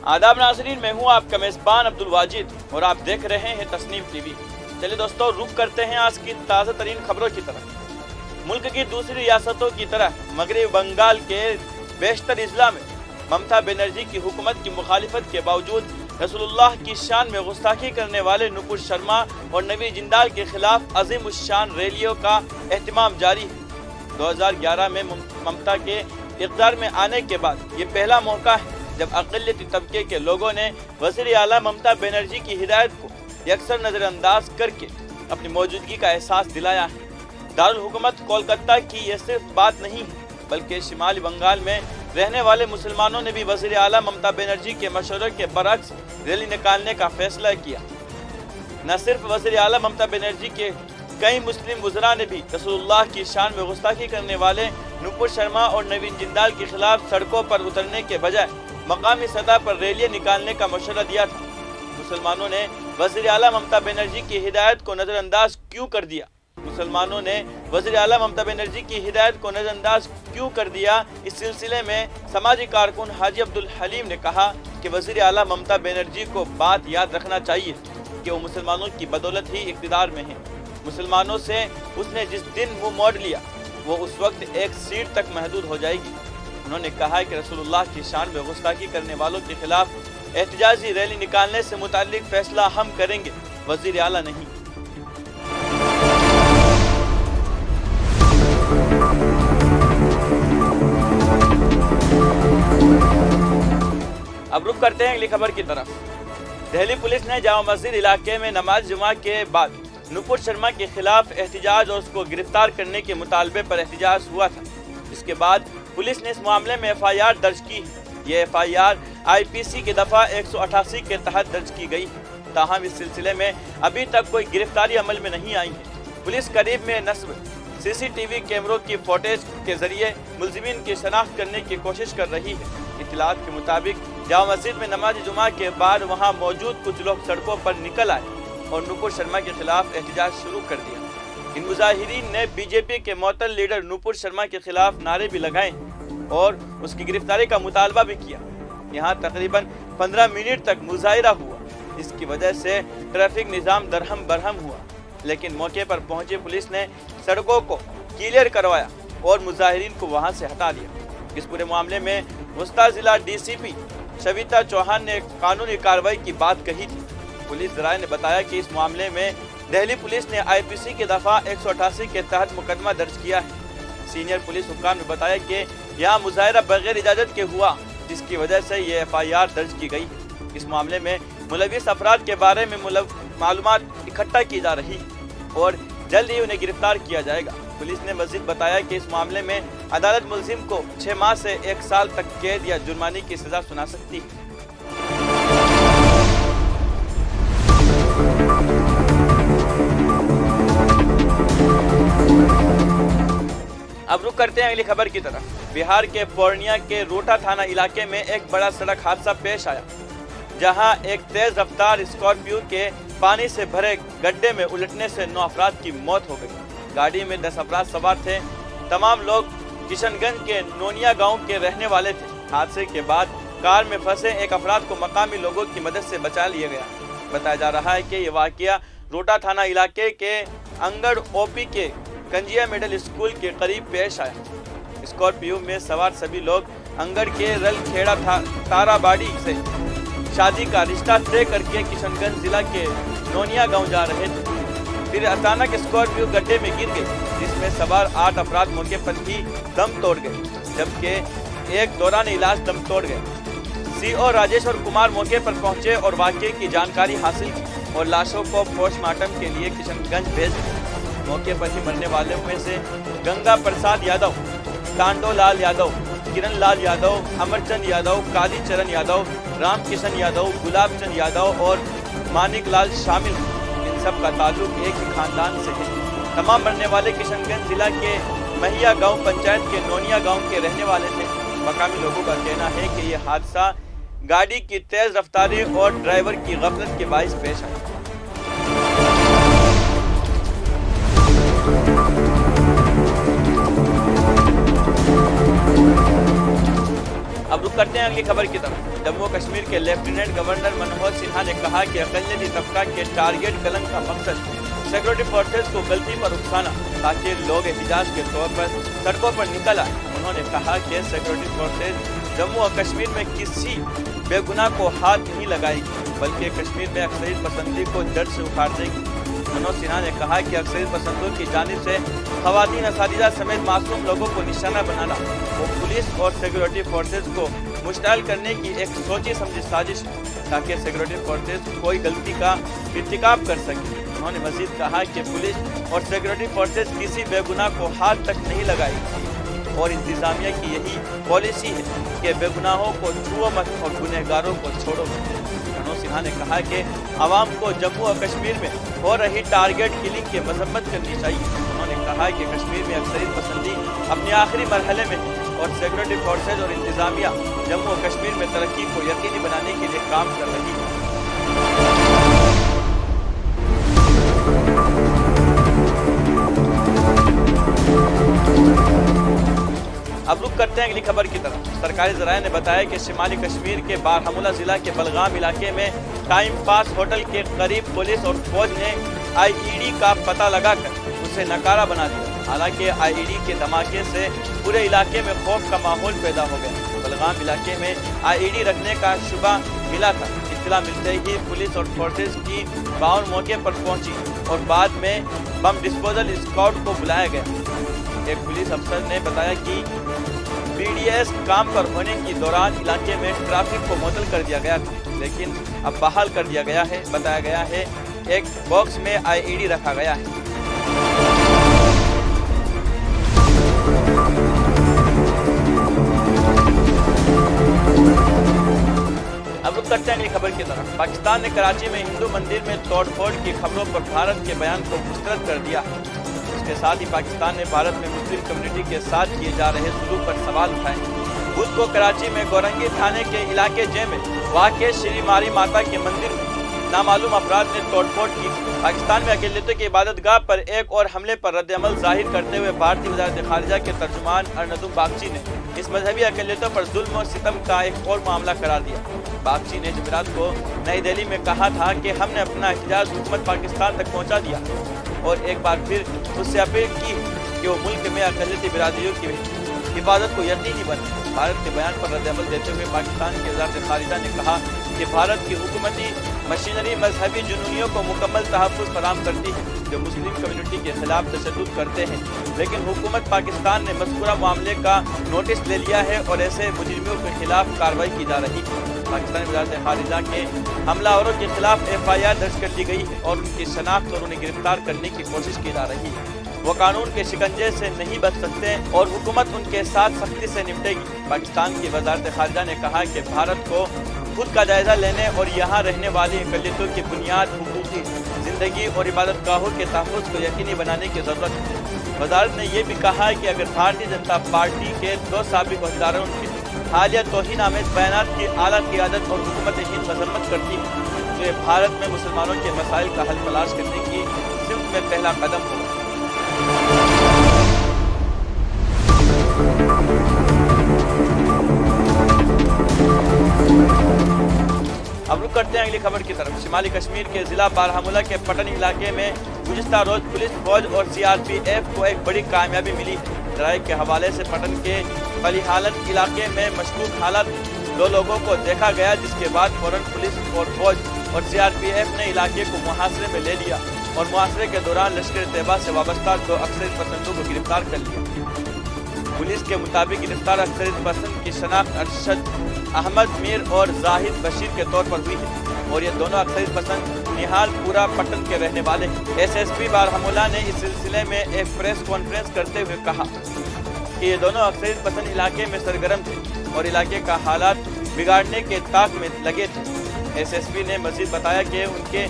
आदाब नाज़रीन, मैं हूं आपका मेज़बान अब्दुल वाजिद और आप देख रहे हैं तस्नीम टीवी। चलिए दोस्तों, रुख करते हैं आज की ताज़ा तरीन खबरों की तरफ। मुल्क की दूसरी रियासतों की तरह मगरबी बंगाल के बेशतर अजला में ममता बनर्जी की हुकूमत की मुखालिफत के बावजूद रसूलुल्लाह की शान में गुस्ताखी करने वाले नुपुर शर्मा और नवीन जिंदाल के खिलाफ अजीम उश्शान रैलियों का एहतमाम जारी है। 2011 में ममता के इक़्तिदार में आने के बाद ये पहला मौका है जब अक़लियती तबके के लोगों ने वज़ीर आला ममता बनर्जी की हिदायत को यकसर नज़रअंदाज करके अपनी मौजूदगी का एहसास दिलाया है। दारुल हुकूमत कोलकाता की ये सिर्फ बात नहीं है, बल्कि शिमाली बंगाल में रहने वाले मुसलमानों ने भी वज़ीर आला ममता बनर्जी के मशवरे के बरअक्स रैली निकालने का फैसला किया। न सिर्फ वज़ीर आला ममता बनर्जी के कई मुस्लिम वज़रा ने भी रसूलुल्लाह की शान में गुस्ताखी करने वाले नुपुर शर्मा और नवीन जिंदाल के खिलाफ सड़कों पर उतरने के बजाय मकामी सतह पर रैलियां निकालने का मशवरा दिया था। मुसलमानों ने वज़ीर आला ममता बनर्जी की हिदायत को नज़रअंदाज क्यों कर दिया? मुसलमानों ने वज़ीर आला ममता बनर्जी की हिदायत को नज़रअंदाज क्यों कर दिया? इस सिलसिले में समाजी कारकुन हाजी अब्दुल हलीम ने कहा कि वज़ीर आला ममता बनर्जी को बात याद रखना चाहिए कि वो मुसलमानों की बदौलत ही इक़्तिदार में है। मुसलमानों से उसने जिस दिन मुँह मोड़ लिया वो उस वक्त एक सीट तक महदूद हो जाएगी। उन्होंने कहा कि रसूलुल्लाह की शान में गुस्ताखी करने वालों के खिलाफ एहतजाजी रैली निकालने से मुताल्लिक फैसला हम करेंगे, वज़ीर आला नहीं। अब रुख करते हैं अगली खबर की तरफ। दिल्ली पुलिस ने जामा मस्जिद इलाके में नमाज जुमा के बाद नुपुर शर्मा के खिलाफ एहतजाज और उसको गिरफ्तार करने के मुतालबे पर एहतजाज हुआ था। इसके बाद पुलिस ने इस मामले में FIR दर्ज की है। ये FIR IPC की दफ़ा 188 के तहत दर्ज की गई है। ताहम इस सिलसिले में अभी तक कोई गिरफ्तारी अमल में नहीं आई है। पुलिस करीब में नस्ब CCTV कैमरों की फुटेज के जरिए मुलजिमीन की शनाख्त करने की कोशिश कर रही है। इत्तलात के मुताबिक जामा मस्जिद में नमाज जुमा के बाद वहाँ मौजूद कुछ लोग सड़कों पर निकल आए और नुपुर शर्मा के खिलाफ एहतजाज शुरू कर दिया। इन मुजाहिरीन ने BJP के मुअत्तल लीडर नुपुर शर्मा के खिलाफ नारे भी लगाए और उसकी गिरफ्तारी का मुतालबा भी किया। यहाँ तकरीबन 15 मिनट तक मुजाहिरा हुआ। इसकी वजह से ट्रैफिक निज़ाम दरहम बरहम हुआ, लेकिन मौके पर पहुंची पुलिस ने सड़कों को क्लियर करवाया और मुजाहिरीन को वहां से हटा दिया। इस पूरे मामले में वस्ता जिला DCP शविता चौहान ने कानूनी कार्रवाई की बात कही थी। पुलिस ज़राए ने बताया कि इस मामले में दिल्ली पुलिस ने IPC की दफ़ा 188 के तहत मुकदमा दर्ज किया है। सीनियर पुलिस हुक्काम ने बताया कि यहाँ मुजाहिरा बगैर इजाज़त के हुआ, जिसकी वजह से ये FIR दर्ज की गई है। इस मामले में मुलविस अफराद के बारे में मालूमात इकट्ठा की जा रही है और जल्द ही उन्हें गिरफ्तार किया जाएगा। पुलिस ने मज़ीद बताया कि इस मामले में अदालत मुलजिम को 6 माह से 1 साल तक कैद या जुर्माने की सज़ा सुना सकती है। अब रुख करते हैं अगली खबर की तरफ। बिहार के पूर्णिया के रोटा थाना इलाके में एक बड़ा सड़क हादसा पेश आया, जहां एक तेज रफ्तार स्कॉर्पियो के पानी से भरे गड्ढे में उलटने से 9 अफराद की मौत हो गई। गाड़ी में 10 अफराद सवार थे। तमाम लोग किशनगंज के नोनिया गांव के रहने वाले थे। हादसे के बाद कार में फंसे एक अफराद को मकामी लोगों की मदद से बचा लिया गया। बताया जा रहा है कि ये वाकया रोटा थाना इलाके के अंगड़ OP के कंजिया मिडिल स्कूल के करीब पेश आया। स्कॉर्पियो में सवार सभी लोग अंगड़ के रलखेड़ा ताराबाड़ी से शादी का रिश्ता तय करके किशनगंज जिला के नोनिया गांव जा रहे थे। फिर अचानक स्कॉर्पियो गड्ढे में गिर गई, जिसमें सवार 8 अफराद मौके पर ही दम तोड़ गए, जबकि एक दौरान इलाज दम तोड़ गए। CO राजेश्वर कुमार मौके पर पहुंचे और वाकये की जानकारी हासिल की और लाशों को पोस्टमार्टम के लिए किशनगंज भेज दिया। मौके पर ही मरने वालों में से गंगा प्रसाद यादव, तांडो लाल यादव, किरण लाल यादव, अमरचंद यादव, काली चरण यादव, राम किशन यादव, गुलाब चंद यादव और मानिक लाल शामिल हैं। इन सब का ताल्लुक एक ही खानदान से है। तमाम मरने वाले किशनगंज जिला के महिया गांव पंचायत के नोनिया गांव के रहने वाले थे। मकामी लोगों का कहना है कि यह हादसा गाड़ी की तेज रफ्तारी और ड्राइवर की गफलत के बाइस पेश आया। अब रुक کرتے ہیں اگلی خبر کی طرف۔ جموں و کشمیر کے لیفٹیننٹ گورنر منوہر سنہا نے کہا کہ اقلیتی طبقہ کے ٹارگٹ قلم کا مقصد سیکورٹی فورسز کو غلطی پر اکسانا تاکہ لوگ احتجاج کے طور پر سڑکوں پر نکل آئے۔ انہوں نے کہا کہ سیکورٹی فورسز جموں و کشمیر میں کسی بے گناہ کو ہاتھ نہیں لگائے گی بلکہ کشمیر میں اکثریت پسندی کو جڑ سے اکھاڑ دے گی۔ منوج سنہا نے کہا کہ اکثریت پسندوں کی جانب سے خواتین اساتذہ سمیت معصوم لوگوں کو نشانہ بنانا وہ پولیس اور سیکورٹی فورسز کو مشتعل کرنے کی ایک سوچی سمجھی سازش ہے تاکہ سیکورٹی فورسز کوئی غلطی کا ارتکاب کر سکے۔ انہوں نے مزید کہا کہ پولیس اور سیکورٹی فورسز کسی بے گناہ کو ہاتھ تک نہیں لگائے گی اور انتظامیہ کی یہی پالیسی ہے کہ بے گناہوں کو چھوؤ مت اور گنہگاروں کو چھوڑو مت۔ منوج سنہا نے کہا کہ عوام کو جموں و کشمیر میں ہو رہی ٹارگٹ کلنگ کی مذمت کرنی چاہیے۔ انہوں نے کہا کہ کشمیر میں اکثریت پسندی اپنے آخری مرحلے میں اور سیکورٹی فورسز اور انتظامیہ جموں و کشمیر میں ترقی کو یقینی بنانے کے لیے کام کر رہی ہے۔ اب رخ کرتے ہیں اگلی خبر کی طرف۔ سرکاری ذرائع نے بتایا کہ شمالی کشمیر کے بارہمولہ ضلع کے بلگام علاقے میں ٹائم پاس ہوٹل کے قریب پولیس اور فوج نے آئی ای ڈی کا پتہ لگا کر اسے ناکارہ بنا دیا۔ حالانکہ آئی ای ڈی کے دھماکے سے پورے علاقے میں خوف کا ماحول پیدا ہو گیا۔ بلگام علاقے میں آئی ای ڈی رکھنے کا شبہ ملا تھا۔ اطلاع ملتے ہی پولیس اور فورسز کی تعاون موقع پر پہنچی اور بعد میں بم ڈسپوزل اسکواڈ کو بلایا گیا۔ ایک پولیس افسر نے بتایا کہ پی ڈی ایس کام پر ہونے کے دوران علاقے میں ٹریفک کو معطل کر دیا گیا تھا لیکن اب بحال کر دیا گیا ہے۔ بتایا گیا ہے ایک باکس میں آئی ای ڈی رکھا گیا ہے۔ اب رخ کرتے ہیں اگلی خبر کی طرف۔ پاکستان نے کراچی میں ہندو مندر میں توڑ پھوڑ کی خبروں پر بھارت کے بیان کو مسترد کر دیا۔ اس کے ساتھ ہی پاکستان نے بھارت میں مسلم کمیونٹی کے ساتھ کیے جا رہے سلوک پر سوال اٹھائے۔ بدھ کو کراچی میں گورنگی تھانے کے علاقے جے میں واقع شری ماری ماتا کے مندر میں نامعلوم افراد نے توڑ پھوڑ کی۔ پاکستان میں اقلیتوں کی عبادت گاہ پر ایک اور حملے پر رد عمل ظاہر کرتے ہوئے بھارتی وزارت خارجہ کے ترجمان ارندم باگچی نے اس مذہبی اقلیتوں پر ظلم اور ستم کا ایک اور معاملہ قرار دیا۔ باگچی نے جمعرات کو نئی دہلی میں کہا تھا کہ ہم نے اپنا احتجاج حکومت پاکستان تک پہنچا دیا اور ایک بار پھر اس سے اپیل کی کہ وہ ملک میں اقلیتی برادریوں کی حفاظت کو یقینی بنائے۔ بھارت کے بیان پر رد عمل دیتے ہوئے پاکستان کی وزارت خارجہ نے کہا کہ بھارت کی حکومتی مشینری مذہبی جنونیوں کو مکمل تحفظ فراہم کرتی ہے جو مسلم کمیونٹی کے خلاف تشدد کرتے ہیں، لیکن حکومت پاکستان نے مذکورہ معاملے کا نوٹس لے لیا ہے اور ایسے مجرموں کے خلاف کارروائی کی جا رہی ہے۔ پاکستانی وزارت خارجہ کے حملہ آوروں کے خلاف ایف آئی آر درج کر دی گئی ہے اور ان کی شناخت اور انہیں گرفتار کرنے کی کوشش کی جا رہی ہے۔ وہ قانون کے شکنجے سے نہیں بچ سکتے اور حکومت ان کے ساتھ سختی سے نمٹے گی۔ پاکستان کی وزارت خارجہ نے کہا کہ بھارت کو خود کا جائزہ لینے اور یہاں رہنے والی اقلیتوں کی بنیاد حقوقی زندگی اور عبادت گاہوں کے تحفظ کو یقینی بنانے کی ضرورت ہے۔ وزارت نے یہ بھی کہا کہ اگر بھارتیہ جنتا پارٹی کے 2 سابق عہدیداروں کے حالیہ توہین آمیز بیانات کی اعلیٰ قیادت اور حکومت ہند مذمت کرتی ہے تو یہ بھارت میں مسلمانوں کے مسائل کا حل تلاش کرنے کی سمت میں پہلا قدم ہوگا۔ اب رخ کرتے ہیں اگلی خبر کی طرف۔ شمالی کشمیر کے ضلع بارہمولہ کے پٹن علاقے میں گزشتہ روز پولیس فوج اور سی آر پی ایف کو ایک بڑی کامیابی ملی۔ ذرائع کے حوالے سے پٹن کے پلیحالت علاقے میں مشکوک حالات 2 لوگوں کو دیکھا گیا جس کے بعد فوراً پولیس اور فوج اور سی آر پی ایف نے علاقے کو محاصرے میں لے لیا اور محاصرے کے دوران لشکر طیبہ سے وابستہ 2 اکثریت پسندوں کو گرفتار کر لیا۔ پولیس کے مطابق گرفتار اکثریت پسند کی شناخت ارشد احمد میر اور زاہد بشیر کے طور پر ہوئی ہے اور یہ دونوں اکثریت پسند نہال پورا پٹن کے رہنے والے ہیں۔ ایس ایس پی بارہمولہ نے اس سلسلے میں ایک پریس کانفرنس کرتے ہوئے کہا کہ یہ دونوں اکثریت پسند علاقے میں سرگرم تھے اور علاقے کا حالات بگاڑنے کے طاق میں لگے تھے۔ ایس ایس پی نے مزید بتایا کہ ان کے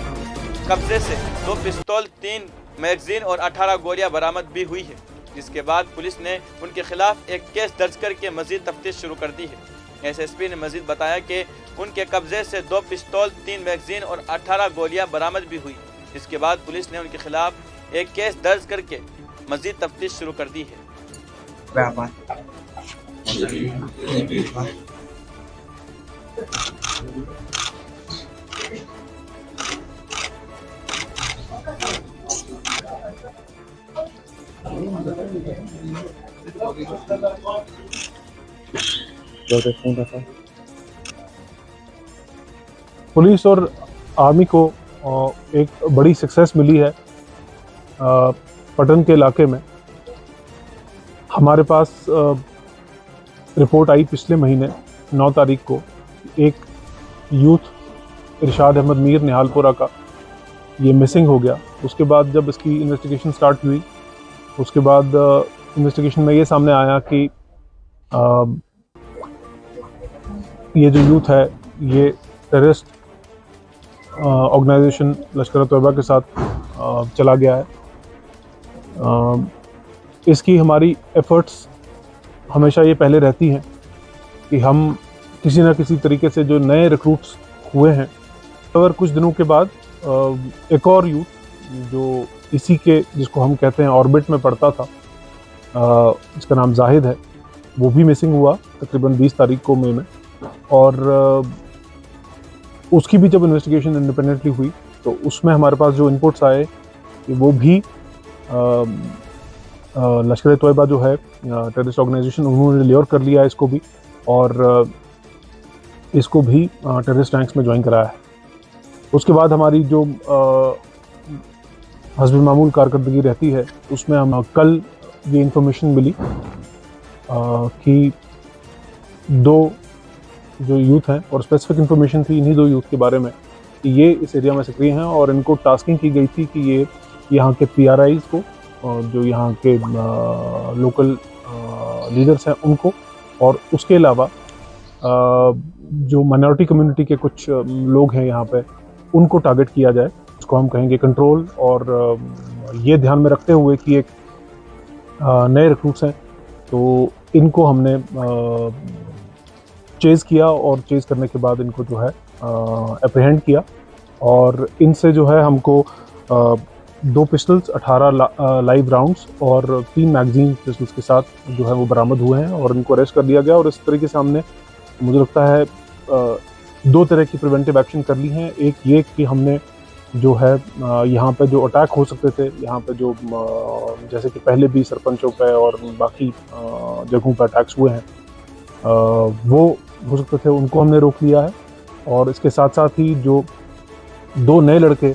قبضے سے 2 پستول، 3 میگزین اور 18 گولیاں برآمد بھی ہوئی ہے، جس کے بعد پولیس نے ان کے خلاف ایک کیس درج کر کے مزید تفتیش شروع کر دی ہے۔ ایس ایس پی نے مزید بتایا کہ ان کے قبضے سے 2 پستول، 3 میگزین اور 18 گولیاں برآمد بھی ہوئی، جس کے بعد پولیس نے ان کے خلاف ایک کیس درج کر کے مزید تفتیش شروع کر دی ہے۔ पुलिस और आर्मी को एक बड़ी सक्सेस मिली है पटन के इलाके में। हमारे पास रिपोर्ट आई पिछले महीने 9 तारीख को, एक यूथ इरशाद अहमद मीर निहालपुरा का ये मिसिंग हो गया। उसके बाद जब इसकी इन्वेस्टिगेशन स्टार्ट हुई, उसके बाद इन्वेस्टिगेशन में ये सामने आया कि ये जो यूथ है ये टेररिस्ट ऑर्गेनाइजेशन लश्कर तोयबा के साथ चला गया है। इसकी हमारी एफर्ट्स हमेशा ये पहले रहती हैं कि हम किसी ना किसी तरीके से जो नए रिक्रूट्स हुए हैं, अगर कुछ दिनों के बाद एक और यूथ जो इसी के जिसको हम कहते हैं ऑर्बिट में पड़ता था, इसका नाम जाहिद है, वो भी मिसिंग हुआ तकरीबन 20 तारीख को मई में। और उसकी भी जब इन्वेस्टिगेशन इंडिपेंडेंटली हुई तो उसमें हमारे पास जो इनपुट्स आए कि वो भी लश्कर तोयबा जो है टेररिस्ट ऑर्गेनाइजेशन, उन्होंने लियोर कर लिया है इसको भी, और इसको भी टेररिस्ट रैंक्स में ज्वाइन कराया है। उसके बाद हमारी जो हस्ब मामूल कारकर्दगी रहती है, उसमें हम कल ये इन्फॉर्मेशन मिली कि 2 जो यूथ हैं, और स्पेसिफिक इन्फॉर्मेशन थी इन्हीं 2 यूथ के बारे में कि ये इस एरिया में सक्रिय हैं, और इनको टास्किंग की गई थी कि ये यहाँ के PRIs को और जो यहाँ के लोकल लीडर्स हैं उनको, और उसके अलावा जो माइनॉरिटी कम्युनिटी के कुछ लोग हैं यहाँ पे, उनको टारगेट किया जाए। उसको हम कहेंगे कंट्रोल। और ये ध्यान में रखते हुए कि एक नए रिक्रूट्स हैं, तो इनको हमने चेज़ किया, और चेज़ करने के बाद इनको जो है एप्रीहेंड किया, और इनसे जो है हमको 2 पिस्टल्स, 18 लाइव राउंड्स और 3 मैगजीन पिस्टल्स के साथ जो है वो बरामद हुए हैं, और इनको अरेस्ट कर लिया गया। और इस तरीके से हमने, मुझे लगता है, 2 तरह की प्रिवेंटिव एक्शन कर ली हैं। एक ये कि हमने जो है यहाँ पे जो अटैक हो सकते थे, यहाँ पे जो जैसे कि पहले भी सरपंचों पे और बाकी जगहों पर अटैक्स हुए हैं, वो हो सकते थे, उनको हमने रोक लिया है। और इसके साथ साथ ही जो 2 नए लड़के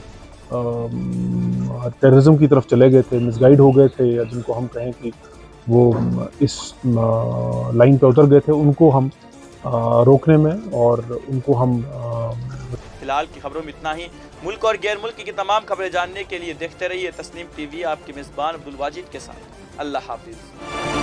टेररिज्म की तरफ चले गए थे, मिसगाइड हो गए थे, या जिनको हम कहें कि वो इस लाइन पे उतर गए थे, उनको हम रोकने में और उनको हम फिलहाल की खबरों में इतना ही। मुल्क और गैर मुल्क की तमाम खबरें जानने के लिए देखते रहिए तस्नीम टीवी, आपके मेज़बान अब्दुल वाजिद के साथ। अल्लाह हाफिज़।